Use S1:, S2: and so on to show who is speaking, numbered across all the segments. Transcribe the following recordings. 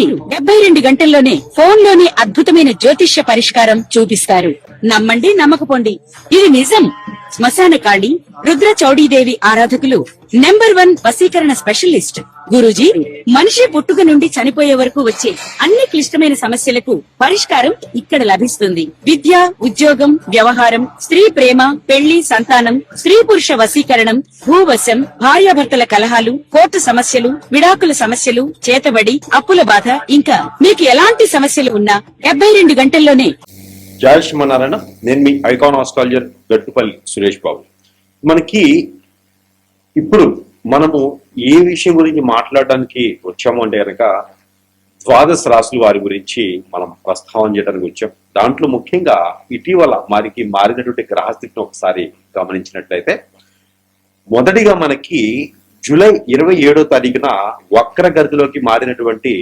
S1: వీరు 72 గంటల్లోనే ఫోన్ లోని అద్భుతమైన జ్యోతిష్య పరిష్కారం చూపిస్తారు. నమ్మండి, నమ్మకపోండి, ఇది నిజం. శ్మశాన కాళి రుద్ర చౌడీదేవి ఆరాధకులు నంబర్ 1 వశీకరణ స్పెషలిస్ట్. గురూజీ మనిషి పుట్టుక నుండి చనిపోయే వరకు వచ్చే అన్ని క్లిష్టమైన సమస్యలకు పరిష్కారం ఇక్కడ లభిస్తుంది. విద్య, ఉద్యోగం, వ్యవహారం, స్త్రీ ప్రేమ, పెళ్లి, సంతానం, స్త్రీ పురుష వశీకరణం, భూవశం, భార్యాభర్తల కలహాలు, కోర్టు సమస్యలు, విడాకుల సమస్యలు, చేతబడి, అప్పుల బాధ, ఇంకా మీకు ఎలాంటి సమస్యలు ఉన్నా 72 గంటల్లోనే.
S2: జై శ్రీమన్నారాయణ. నేను మీ ఐకాన్ ఆస్ట్రాలజర్ గట్టుపల్లి సురేష్ బాబు. మనకి ఇప్పుడు మనము ఏ విషయం గురించి మాట్లాడడానికి వచ్చాము అంటే కనుక ద్వాదశ రాశుల వారి గురించి మనం ప్రస్తావన చేయడానికి వచ్చాం. దాంట్లో ముఖ్యంగా ఇటీవల మారినటువంటి గ్రహస్థితిని ఒకసారి గమనించినట్లయితే మొదటిగా మనకి జూలై 27వ తారీఖున వక్రగతిలోకి మారినటువంటి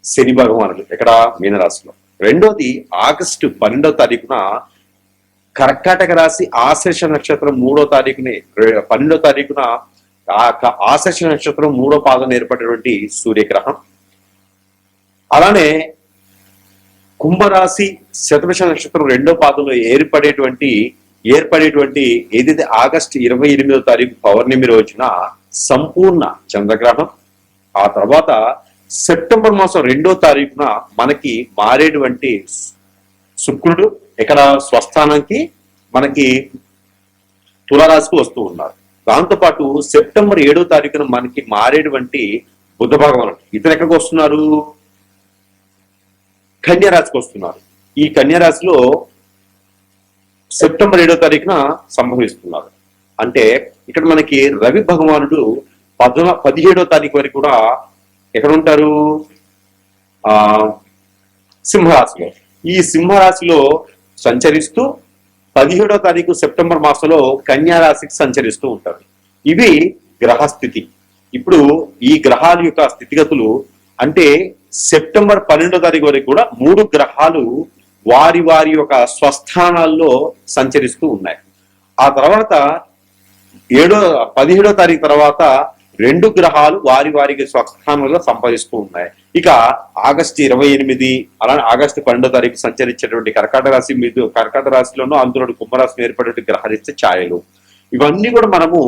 S2: శని భగవానుడు ఇక్కడ మీనరాశిలో. రెండోది ఆగస్టు 12వ తారీఖున కర్కాటక రాశి ఆశ్లేష నక్షత్రం 3వ తారీఖుని 12వ తారీఖున ఆశ్లేష నక్షత్రం 3వ పాదం ఏర్పడినటువంటి సూర్యగ్రహం. అలానే కుంభరాశి శతభిష నక్షత్రం 2వ పాదంలో ఏర్పడేటువంటి ఏదైతే ఆగస్టు 28వ తారీఖు పౌర్ణమి రోజున సంపూర్ణ చంద్రగ్రహం. ఆ తర్వాత సెప్టెంబర్ మాసం 2వ తారీఖున మనకి మారేటువంటి శుక్రుడు ఇక్కడ స్వస్థానానికి మనకి తులారాశికి వస్తూ ఉన్నారు. దాంతోపాటు సెప్టెంబర్ 7వ తారీఖున మనకి మారేటువంటి బుధ భగవానుడు ఇతను ఎక్కడికి వస్తున్నారు? కన్యారాశికి వస్తున్నారు. ఈ కన్యారాశిలో సెప్టెంబర్ 7వ తారీఖున సంభవిస్తున్నారు. అంటే ఇక్కడ మనకి రవి భగవానుడు 17వ తారీఖు వరకు కూడా ఎక్కడ ఉంటారు? సింహరాశిలో. ఈ సింహరాశిలో సంచరిస్తూ 17వ తారీఖు సెప్టెంబర్ మాసంలో కన్యా రాశికి సంచరిస్తూ ఉంటారు. ఇవి గ్రహస్థితి. ఇప్పుడు ఈ గ్రహాల యొక్క స్థితిగతులు అంటే సెప్టెంబర్ 12వ తారీఖు వరకు కూడా 3 గ్రహాలు వారి వారి యొక్క స్వస్థానాల్లో సంచరిస్తూ ఉన్నాయి. ఆ తర్వాత 17వ తారీఖు తర్వాత 2 గ్రహాలు వారి వారికి స్వస్థానంలో సంపాదిస్తూ ఉన్నాయి. ఇక ఆగస్టు 28 అలానే ఆగస్టు 12వ తారీఖు సంచరించేటువంటి కర్కాటక రాశిలోనూ అందులో కుంభరాశి ఏర్పడే గ్రహరిచ్చే ఛాయలు ఇవన్నీ కూడా మనము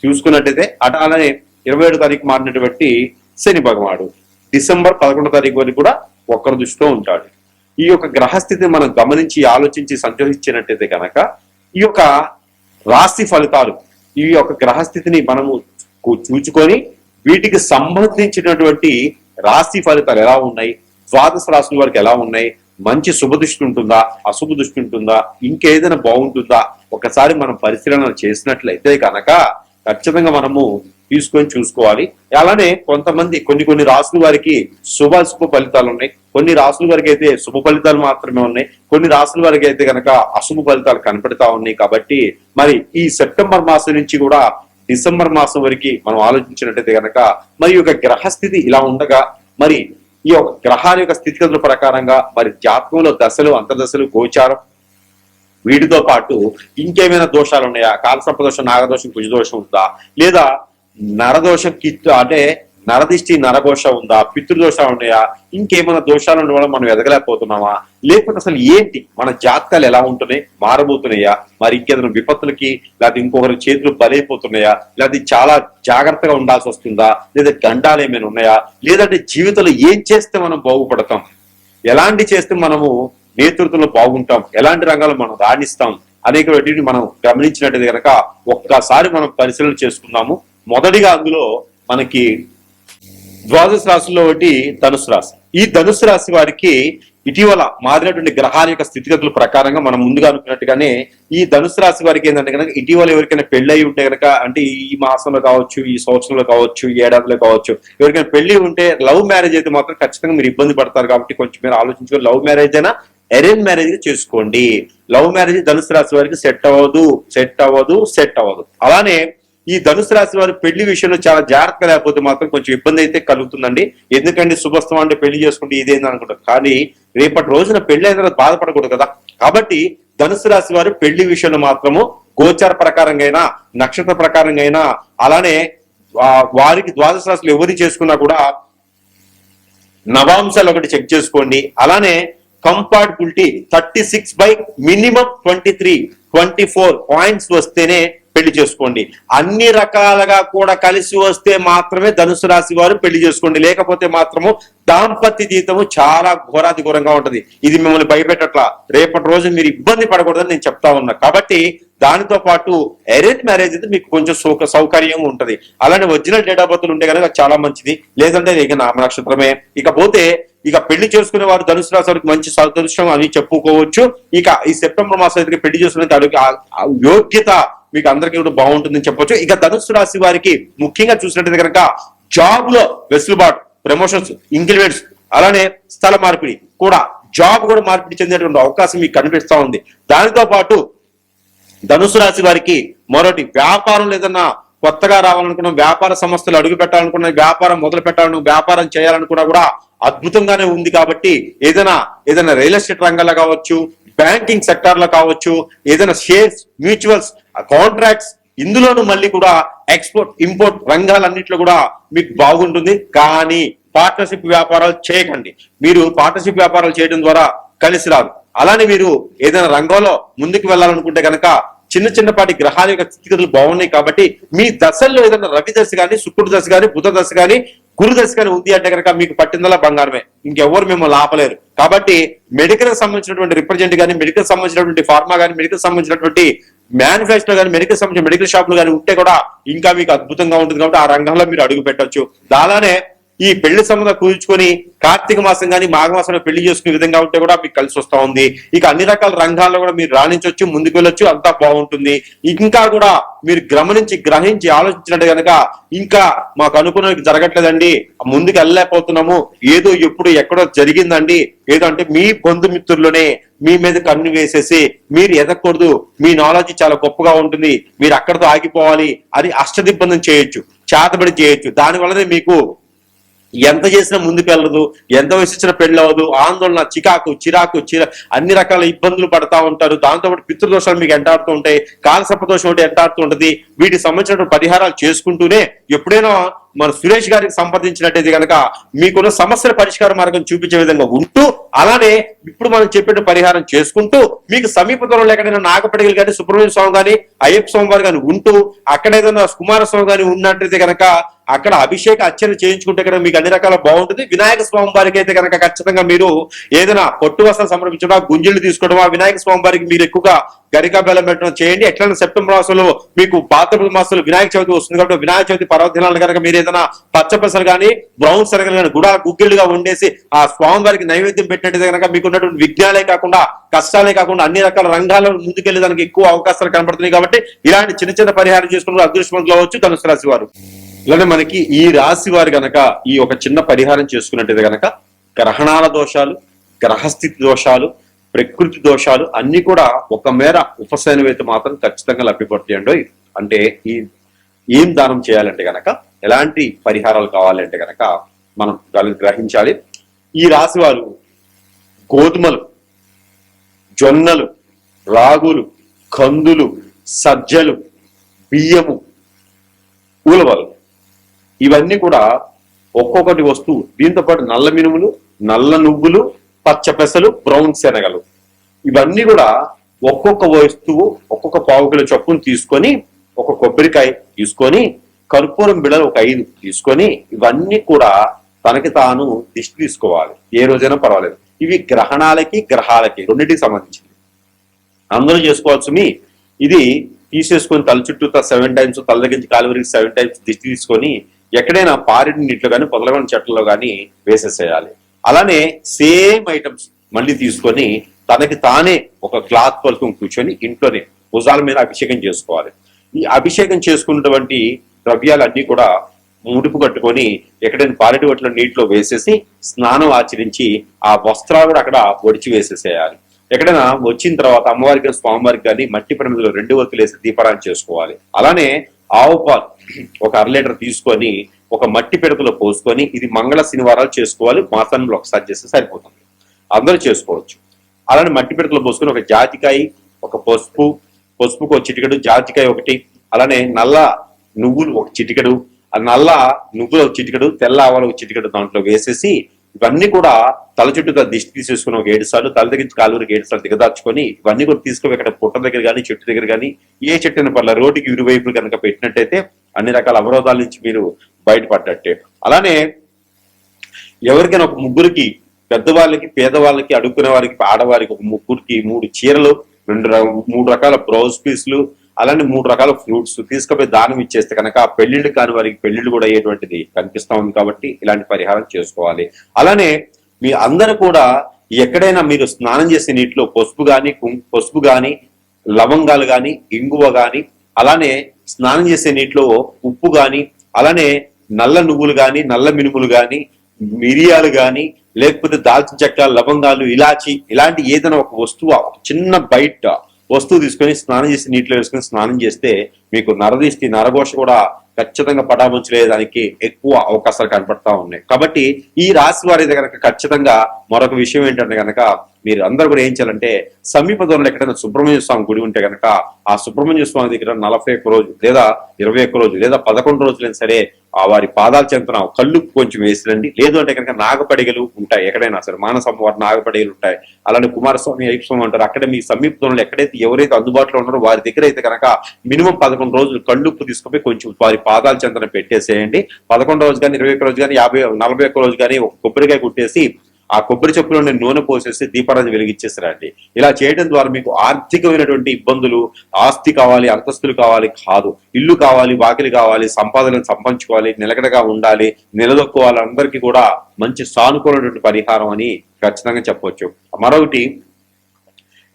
S2: చూసుకున్నట్టయితే అలానే 27వ తారీఖు మారినటువంటి శని భగవానుడు డిసెంబర్ 11వ తారీఖు వరకు కూడా ఒక్కరి దృష్టిలో ఉంటాడు. ఈ యొక్క గ్రహస్థితిని మనం గమనించి ఆలోచించి సంచరించినట్టయితే కనుక ఈ యొక్క రాశి ఫలితాలు ఈ యొక్క గ్రహస్థితిని మనము చూచుకొని వీటికి సంబంధించినటువంటి రాశి ఫలితాలు ఎలా ఉన్నాయి, ద్వాదశ రాశుల వారికి ఎలా ఉన్నాయి, మంచి శుభ దృష్టి ఉంటుందా, అశుభ దృష్టి ఉంటుందా, ఇంకేదైనా బాగుంటుందా ఒకసారి మనం పరిశీలన చేసినట్లయితే కనుక ఖచ్చితంగా మనము తీసుకొని చూసుకోవాలి. అలానే కొన్ని రాశుల వారికి శుభ ఫలితాలు ఉన్నాయి, కొన్ని రాశుల వారికి అయితే శుభ ఫలితాలు మాత్రమే ఉన్నాయి, కొన్ని రాశుల వారికి అయితే కనుక అశుభ ఫలితాలు కనపడతా ఉన్నాయి. కాబట్టి మరి ఈ సెప్టెంబర్ మాసం నుంచి కూడా డిసెంబర్ మాసం వరకు మనం ఆలోచించినట్టయితే కనుక మరి యొక్క గ్రహస్థితి ఇలా ఉండగా మరి ఈ యొక్క గ్రహాల యొక్క స్థితిగతుల ప్రకారంగా మరి జాతకంలో దశలు, అంతర్దశలు, గోచారం వీటితో పాటు ఇంకేమైనా దోషాలు ఉన్నాయా? కాలసర్పదోషం, నాగదోషం, కుజదోషం ఉందా, లేదా నరదోషం అంటే నరదిష్టి, నరఘోష ఉందా, పితృదోషాలు ఉన్నాయా, ఇంకేమైనా దోషాలు ఉండడం వల్ల మనం ఎదగలేకపోతున్నామా, లేకపోతే అసలు ఏంటి మన జాతకాలు ఎలా ఉంటున్నాయి, మారబోతున్నాయా, మరి ఇంకేదైనా విపత్తులకి లేకపోతే ఇంకొకరి చేతులు బలైపోతున్నాయా, లేకపోతే చాలా జాగ్రత్తగా ఉండాల్సి వస్తుందా, లేదా గండాలు ఏమైనా ఉన్నాయా, లేదంటే జీవితంలో ఏం చేస్తే మనం బాగుపడతాం, ఎలాంటి చేస్తే మనము నేతృత్వంలో బాగుంటాం, ఎలాంటి రంగాల్లో మనం రాణిస్తాం అనేక మనం గమనించినట్టయితే కనుక ఒక్కసారి మనం పరిశీలన చేసుకుందాము. మొదటిగా అందులో మనకి ద్వాదశ రాశుల్లో ఒకటి ధనుసు రాశి. ఈ ధనుసు రాశి వారికి ఇటీవల మారినటువంటి గ్రహాల యొక్క స్థితిగతుల ప్రకారంగా మనం ముందుగా అనుకున్నట్టుగానే ఈ ధనుసు రాశి వారికి ఏంటంటే కనుక ఇటీవల ఎవరికైనా పెళ్లి ఉంటే కనుక అంటే ఈ మాసంలో కావచ్చు, ఈ సంవత్సరంలో కావచ్చు, ఈ ఏడాదిలో కావచ్చు, ఎవరికైనా పెళ్లి ఉంటే లవ్ మ్యారేజ్ అయితే మాత్రం ఖచ్చితంగా మీరు ఇబ్బంది పడతారు. కాబట్టి కొంచెం మీరు ఆలోచించుకొని లవ్ మ్యారేజ్ అయినా అరేంజ్ మ్యారేజ్ చేసుకోండి. లవ్ మ్యారేజ్ ధనుసు రాశి వారికి సెట్ అవ్వదు. అలానే ఈ ధనుసు రాశి వారి పెళ్లి విషయంలో చాలా జాగ్రత్తగా లేకపోతే మాత్రం కొంచెం ఇబ్బంది అయితే కలుగుతుందండి. ఎందుకంటే శుభస్థం అంటే పెళ్లి చేసుకుంటే ఇదేందని అనుకుంటారు, కానీ రేపటి రోజున పెళ్లి అయిన తర్వాత బాధపడకూడదు కదా. కాబట్టి ధనుసు రాశి వారు పెళ్లి విషయంలో మాత్రము గోచార ప్రకారంగా అయినా, నక్షత్ర ప్రకారంగా అయినా, అలానే వారికి ద్వాదశ రాశులు ఎవరు చేసుకున్నా కూడా నవాంశాలు ఒకటి చెక్ చేసుకోండి. అలానే కంపాటబిలిటీ 36 మినిమం 24 పాయింట్స్ వస్తేనే పెళ్లి చేసుకోండి. అన్ని రకాలుగా కూడా కలిసి వస్తే మాత్రమే ధనుసు రాశి వారు పెళ్లి చేసుకోండి. లేకపోతే మాత్రము దాంపత్య జీవితము చాలా ఘోరాతి ఘోరంగా ఉంటది. ఇది మిమ్మల్ని భయపెట్టట్లా, రేపటి రోజు మీరు ఇబ్బంది పడకూడదని నేను చెప్తా ఉన్నా. కాబట్టి దానితో పాటు అరేంజ్ మ్యారేజ్ అయితే మీకు కొంచెం సౌకర్యంగా ఉంటది. అలానే ఒరిజినల్ డేట్ ఆఫ్ బర్త్ ఉంటే కనుక చాలా మంచిది, లేదంటే ఇక నామ నక్షత్రమే. ఇకపోతే ఇక పెళ్లి చేసుకునే వారు ధనుసు రాశి వారికి మంచి సదృష్టం అని చెప్పుకోవచ్చు. ఇక ఈ సెప్టెంబర్ మాసం అయితే పెళ్లి చేసుకునే యోగ్యత మీకు అందరికీ కూడా బాగుంటుందని చెప్పొచ్చు. ఇక ధనుసు రాశి వారికి ముఖ్యంగా చూసినట్టయితే కనుక జాబ్ లో వెసులుబాటు, ప్రమోషన్స్, ఇంక్రిమెంట్స్, అలానే స్థల మార్పిడి కూడా, జాబ్ కూడా మార్పిడి చెందేటువంటి అవకాశం మీకు కనిపిస్తా ఉంది. దానితో పాటు ధనుసు రాశి వారికి మరొకటి, వ్యాపారం ఏదన్నా కొత్తగా రావాలనుకున్న, వ్యాపార సంస్థలు అడుగు పెట్టాలనుకున్న, వ్యాపారం మొదలు పెట్టాలను, వ్యాపారం చేయాలనుకున్నా కూడా అద్భుతంగానే ఉంది. కాబట్టి ఏదైనా రియల్ ఎస్టేట్ రంగంలో కావచ్చు, బ్యాంకింగ్ సెక్టార్ లో కావచ్చు, ఏదైనా షేర్స్, మ్యూచువల్స్, కాంట్రాక్ట్స్, ఇందులోనూ మళ్ళీ కూడా ఎక్స్పోర్ట్ ఇంపోర్ట్ రంగాలన్నింటిలో కూడా మీకు బాగుంటుంది. కానీ పార్ట్నర్షిప్ వ్యాపారాలు చేయకండి. మీరు పార్ట్నర్షిప్ వ్యాపారాలు చేయడం ద్వారా కలిసి రాదు. అలానే మీరు ఏదైనా రంగంలో ముందుకు వెళ్ళాలనుకుంటే కనుక చిన్నపాటి గ్రహాల యొక్క స్థితిగతులు బాగున్నాయి. కాబట్టి మీ దశల్లో ఏదైనా రవి దశ కానీ, శుక్రుడి దశ కానీ, బుధ దశ కానీ, గురు దశ కానీ ఉంది అంటే కనుక మీకు పట్టిందల్లా బంగారమే, ఇంకెవరు మిమ్మల్ని ఆపలేరు. కాబట్టి మెడికల్ సంబంధించినటువంటి రిప్రజెంట్ కానీ, మెడికల్ సంబంధించినటువంటి ఫార్మా కానీ, మెడికల్ సంబంధించినటువంటి మ్యానుఫ్యాక్చర్ కానీ, మెడికల్ సంబంధించిన మెడికల్ షాపులు కానీ ఉంటే కూడా ఇంకా మీకు అద్భుతంగా ఉంటుంది. కాబట్టి ఆ రంగంలో మీరు అడుగు పెట్టొచ్చు. అలానే ఈ పెళ్లి సంబంధం కూర్చుకొని కార్తీక మాసం కానీ మాఘమాసంలో పెళ్లి చేసుకునే విధంగా ఉంటే కూడా మీకు కలిసి వస్తా ఉంది. ఇక అన్ని రకాల రంగాల్లో కూడా మీరు రాణించవచ్చు, ముందుకు వెళ్ళొచ్చు, అంతా బాగుంటుంది. ఇంకా కూడా మీరు గ్రహించి ఆలోచించినట్టు కనుక ఇంకా మాకు అనుకున్నది జరగట్లేదండి, ముందుకు వెళ్ళలేకపోతున్నాము, ఏదో ఎప్పుడు ఎక్కడో జరిగిందండి, ఏదో అంటే మీ బంధుమిత్రుల్లోనే మీ మీద కన్ను వేసేసి మీరు ఎదగకూడదు, మీ నాలెడ్జ్ చాలా గొప్పగా ఉంటుంది, మీరు అక్కడితో ఆగిపోవాలి అని అష్టదిబ్బందం చేయొచ్చు, చేతబడి చేయొచ్చు. దానివల్లనే మీకు ఎంత చేసినా ముందుకు వెళ్ళదు, ఎంత వయసు వచ్చినా పెళ్లి అవ్వదు, ఆందోళన, చిరాకు అన్ని రకాల ఇబ్బందులు పడతా ఉంటారు. దాంతోపాటు పితృదోషాలు మీకు ఎంటాడుతూ ఉంటాయి, కాలసర్పదోషం ఒకటి ఎంటాడుతూ ఉంటది. వీటికి సంబంధించిన పరిహారాలు చేసుకుంటూనే ఎప్పుడైనా మన సురేష్ గారికి సంప్రదించినట్టయితే కనుక మీకున్న సమస్యల పరిష్కార మార్గం చూపించే విధంగా ఉంటూ, అలానే ఇప్పుడు మనం చెప్పిన పరిహారం చేసుకుంటూ మీకు సమీప దూరంలో ఎక్కడైనా నాగపడిగలు కానీ, సుబ్రహ్మణ్య స్వామి కానీ, అయ్యప్ప స్వామి వారు కానీ ఉంటూ, అక్కడ ఏదైనా కుమారస్వామి కానీ ఉన్నట్టయితే కనుక అక్కడ అభిషేక అర్చన చేయించుకుంటే కనుక మీకు అన్ని రకాల బాగుంటుంది. వినాయక స్వామి వారికి అయితే కనుక ఖచ్చితంగా మీరు ఏదైనా పొట్టు వస్త్రం సమర్పించడం, గుంజులు తీసుకోవడం, ఆ వినాయక స్వామి వారికి మీరు ఎక్కువగా గరికా బెల్లం పెట్టడం చేయండి. ఎట్లయినా సెప్టెంబర్ మాసంలో మీకు భాద్రపద మాసంలో వినాయక చవితి వస్తుంది కాబట్టి వినాయక చవితి పర్వదినాలు కనుక మీరు ఏదైనా పచ్చపెసలు కానీ, బ్రౌన్ శనగలు కానీ గుగ్గిళ్ళుగా వండేసి ఆ స్వామి వారికి నైవేద్యం పెట్టినట్టయితే కనుక మీకు ఉన్నటువంటి విఘ్నాలే కాకుండా, కష్టాలే కాకుండా అన్ని రకాల రంగాల్లో ముందుకెళ్లేదానికి ఎక్కువ అవకాశాలు కనబడుతున్నాయి. కాబట్టి ఇలాంటి చిన్న పరిహారం చేసుకున్న అదృష్టవంతులు అవ్వచ్చు ధనుసు రాశి వారు. ఇలానే మనకి ఈ రాశి వారు గనక ఈ ఒక చిన్న పరిహారం చేసుకున్నట్టయితే గనక గ్రహణాల దోషాలు, గ్రహస్థితి దోషాలు, ప్రకృతి దోషాలు అన్ని కూడా ఒక మేర ఉపశమనం అయితే మాత్రం ఖచ్చితంగా లభ్యపడతాయండి. అంటే ఏం దానం చేయాలంటే గనక, ఎలాంటి పరిహారాలు కావాలంటే గనక మనం గ్రహించాలి. ఈ రాశి వారు గోధుమలు, జొన్నలు, రాగులు, కందులు, సజ్జలు, బియ్యము, ఉలవలు, ఇవన్నీ కూడా ఒక్కొక్కటి వస్తువు, దీంతో పాటు నల్ల మినుములు, నల్ల నువ్వులు, పచ్చ పెసలు, బ్రౌన్ శనగలు, ఇవన్నీ కూడా ఒక్కొక్క వస్తువు ఒక్కొక్క పావు కిలో చొప్పును తీసుకొని, ఒక కొబ్బరికాయ తీసుకొని, కర్పూరం బిళ్ళలు ఒక 5 తీసుకొని, ఇవన్నీ కూడా తనకి తాను దిష్టి తీసుకోవాలి. ఏ రోజైనా పర్వాలేదు. ఇవి గ్రహణాలకి గ్రహాలకి రెండింటికి సంబంధించింది. అందరూ చేసుకోవాల్సి ఇది తీసేసుకొని తల చుట్టూ 7 టైమ్స్, తల దగ్గర నుంచి కాలు వరకు 7 టైమ్స్ దిష్టి తీసుకొని ఎక్కడైనా పారిడి నీటిలో కానీ, పొదలగొని చెట్లలో కానీ వేసేసేయాలి. అలానే సేమ్ ఐటమ్స్ మళ్ళీ తీసుకొని తనకి తానే ఒక క్లాత్ పలుకుని కూర్చొని ఇంట్లోనే భుజాల మీద అభిషేకం చేసుకోవాలి. ఈ అభిషేకం చేసుకున్నటువంటి ద్రవ్యాలన్నీ కూడా ముడుపు కట్టుకొని ఎక్కడైనా పారిడి వట్ల నీటిలో వేసేసి స్నానం ఆచరించి ఆ వస్త్రాలు కూడా అక్కడ ఒడిచి వేసేసేయాలి. ఎక్కడైనా వచ్చిన తర్వాత అమ్మవారికి, స్వామివారికి కానీ మట్టి ప్రమిదలో 2 వత్తులు వేసి దీపారాధన చేసుకోవాలి. అలానే ఆవు పాలు ఒక 1/2 లీటర్ తీసుకొని ఒక మట్టి పిడకలో పోసుకొని, ఇది మంగళ శనివారాలు చేసుకోవాలి, మాసంలో ఒకసారి చేస్తే సరిపోతుంది, అందరూ చేసుకోవచ్చు. అలానే మట్టి పిడకలో పోసుకొని ఒక జాజికాయ, ఒక పసుపుకు ఒక చిటికెడు, జాజికాయ ఒకటి, అలానే నల్ల నువ్వులు ఒక చిటికెడు, ఆ నల్ల నువ్వులు ఒక చిటికెడు, తెల్ల ఆవాలు ఒక చిటికెడు దాంట్లో వేసేసి ఇవన్నీ కూడా తల చుట్టూ దిష్టి తీసేసుకుని ఒక 7 సార్లు, తల దగ్గర కాలువరికి 7 సార్లు దిగదార్చుకొని ఇవన్నీ కూడా తీసుకుని ఇక్కడ పుట్ట దగ్గర కానీ చెట్టు దగ్గర కానీ ఏ చెట్టుని పర్ల రోడ్డుకి ఇరువైపులు కనుక పెట్టినట్టయితే అన్ని రకాల అవరోధాల నుంచి మీరు బయటపడ్డట్టే. అలానే ఎవరికైనా ఒక ముగ్గురికి, పెద్దవాళ్ళకి, పేదవాళ్ళకి, అడుక్కునే వారికి, ఆడవారికి ఒక ముగ్గురికి 3 చీరలు, 3 రకాల బ్లౌజ్ పీసులు, అలానే 3 రకాల ఫ్రూట్స్ తీసుకుపోయి దానం ఇచ్చేస్తే కనుక పెళ్లిళ్ళు కాని వారికి పెళ్లిళ్ళు కూడా అయ్యేటువంటిది కనిపిస్తా ఉంది. కాబట్టి ఇలాంటి పరిహారం చేసుకోవాలి. అలానే మీ అందరూ కూడా ఎక్కడైనా మీరు స్నానం చేసే నీటిలో పసుపు గాని లవంగాలు గాని, ఇంగువ గాని, అలానే స్నానం చేసే నీటిలో ఉప్పు గాని, అలానే నల్ల నువ్వులు గాని, నల్ల మినుములు గాని, మిరియాలు గాని, లేకపోతే దాల్చిన చెక్క, లవంగాలు, ఇలాచి, ఇలాంటి ఏదైనా ఒక వస్తువు, ఒక చిన్న బయట వస్తువు తీసుకొని స్నానం చేసి నీటిలో వేసుకొని స్నానం చేస్తే మీకు నరదిష్టి, నరఘోష కూడా ఖచ్చితంగా పటాముంచలేదానికి ఎక్కువ అవకాశాలు కనపడతా ఉన్నాయి. కాబట్టి ఈ రాశి వారి దగ్గర ఖచ్చితంగా మరొక విషయం ఏంటంటే కనుక మీరు అందరూ కూడా ఏం చేయాలంటే సమీప దూరంలో ఎక్కడైనా సుబ్రహ్మణ్య స్వామి గుడి ఉంటే కనుక ఆ సుబ్రహ్మణ్య స్వామి దగ్గర 41 రోజు లేదా 21 రోజు లేదా 11 రోజులైనా సరే ఆ వారి పాదాల చెంతన కళ్ళు కొంచెం వేసిరండి. లేదు అంటే కనుక నాగపడిగలు ఉంటాయి, ఎక్కడైనా సరే మానస వారి నాగపడిగలు ఉంటాయి. అలానే కుమారస్వామి, అయ్యప్ప స్వామి అంటారు. అక్కడ మీ సమీప దూరంలో ఎక్కడైతే ఎవరైతే అందుబాటులో ఉన్నారో వారి దగ్గర అయితే కనుక మినిమం 11 రోజులు కళ్ళుప్పు తీసుకుపోయి కొంచెం వారి పాదాల చెంతన పెట్టేసేయండి. 11 రోజు కానీ, 21 రోజు కానీ, 41 రోజు కానీ ఒక కొబ్బరికాయ కుట్టేసి ఆ కొబ్బరి చెప్పులో నూనె పోసేసి దీపారాధన వెలిగించేసారండి. ఇలా చేయడం ద్వారా మీకు ఆర్థికమైనటువంటి ఇబ్బందులు, ఆస్తి కావాలి, అంతస్తులు కావాలి కాదు, ఇల్లు కావాలి, వాకిలి కావాలి, సంపాదనను సంపాదించుకోవాలి, నిలకడగా ఉండాలి, నిలదొక్కోవాలి, అందరికీ కూడా మంచి సానుకూలమైనటువంటి పరిహారం అని ఖచ్చితంగా చెప్పవచ్చు. మరొకటి,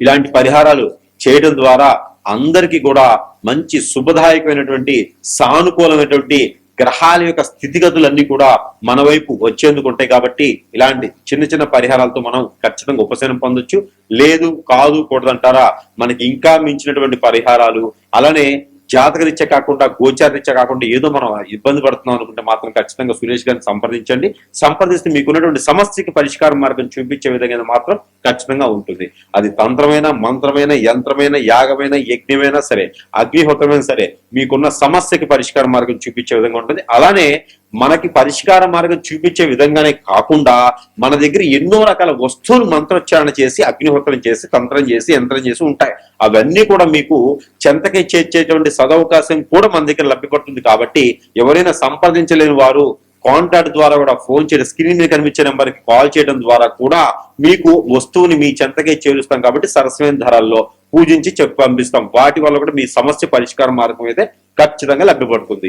S2: ఇలాంటి పరిహారాలు చేయడం ద్వారా అందరికీ కూడా మంచి శుభదాయకమైనటువంటి సానుకూలమైనటువంటి గ్రహాల యొక్క స్థితిగతులన్నీ కూడా మన వైపు వచ్చేందుకు ఉంటాయి. కాబట్టి ఇలాంటి చిన్న చిన్న పరిహారాలతో మనం ఖచ్చితంగా ఉపశమనం పొందొచ్చు. లేదు కాదు కూడదంటారా, మనకి ఇంకా మించినటువంటి పరిహారాలు, అలానే జాతకరీత్యా కాకుండా గోచారరీత్యా కాకుండా ఏదో మనం ఇబ్బంది పడుతున్నాం అనుకుంటే మాత్రం ఖచ్చితంగా సురేష్ గారిని సంప్రదించండి. సంప్రదిస్తే మీకున్నటువంటి సమస్యకి పరిష్కార మార్గం చూపించే విధంగా మాత్రం ఖచ్చితంగా ఉంటుంది. అది తంత్రమైన, మంత్రమైన, యంత్రమైన, యాగమైన, యజ్ఞమైనా సరే, అగ్నిహోత్రమైనా సరే, మీకున్న సమస్యకి పరిష్కార మార్గం చూపించే విధంగా ఉంటుంది. అలానే మనకి పరిష్కార మార్గం చూపించే విధంగానే కాకుండా మన దగ్గర ఎన్నో రకాల వస్తువులు మంత్రోచ్చారణ చేసి, అగ్నిహోత్రం చేసి, తంత్రం చేసి, యంత్రం చేసి ఉంటాయి. అవన్నీ కూడా మీకు చెంతకి చేర్చేటువంటి సదవకాశం కూడా మన దగ్గర లభ్యపడుతుంది. కాబట్టి ఎవరైనా సంప్రదించలేని వారు కాంటాక్ట్ ద్వారా కూడా ఫోన్ చేయడం, స్క్రీన్ మీద కనిపించే నెంబర్కి కాల్ చేయడం ద్వారా కూడా మీకు వస్తువుని మీ చెంతకే చేరుస్తాం. కాబట్టి సరసమైన ధరల్లో పూజించి చెప్పి పంపిస్తాం. వాటి వల్ల కూడా మీ సమస్య పరిష్కార మార్గం అయితే ఖచ్చితంగా లభ్యపడుతుంది.